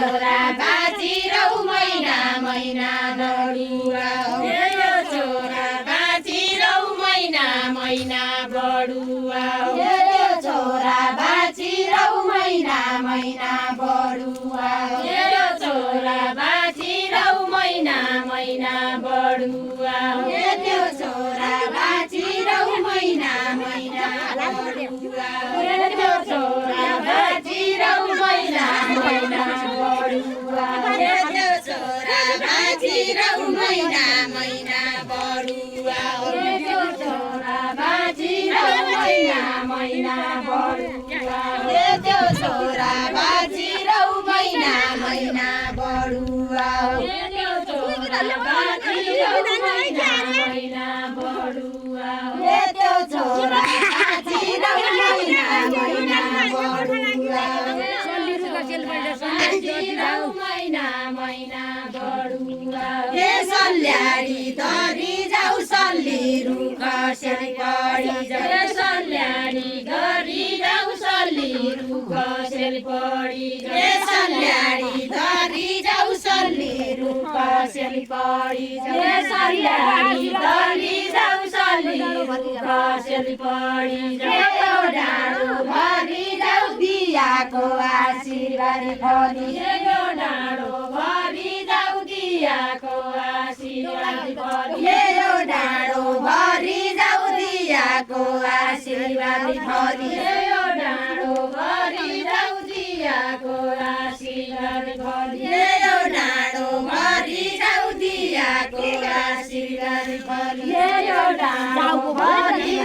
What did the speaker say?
छोरा बाँचिरौ महिना महिना बढुवा यो छोरा बाँचिरौ महिना महिना बढुवा यो छोरा बाँचिरौ महिना महिना बढुवा यो छोरा बाँचिरौ महिना महिना बढुवा यो छोरा बाँचिरौ महिना महिना बढुवा यो छोरा बाँचिरौ महिना महिना बढुवा यो छोरा बाँचिरौ महिना महिना बढुवा यो छोरा बाँचिरौ महिना महिना बढुवा यो छोरा बाँचिरौ महिना महिना बढुवा यो छोरा बाँचिरौ महिना महिना बढुवा यो छोरा बाँचिरौ महिना महिना बढुवा बाँचिरौ महिना महिना बढुवा हे सल्याडी धरी जाऊ सल्ली रुख सेली पढी जाऊ सल्याडी धरी जाऊ सल्ली रुख सेली पढी हे सल्याडी धरी जाऊ सल्ली रुख सेली पढी हे सल्याडी धरी जाऊ सल्ली रुख सेली पढी यो डाँडो भरि जाऊ दियाको आशीर्वाद फली यो डाँडो भरि जाऊ दियाको आशीर्वाद फली यो डाँडो भरि जाऊ दियाको आशीर्वाद फली यो डाँडो भरि जाऊ दियाको आशीर्वाद फली यो डाँडो भरि जाऊ दियाको आशीर्वाद फली यो डाँडो भरि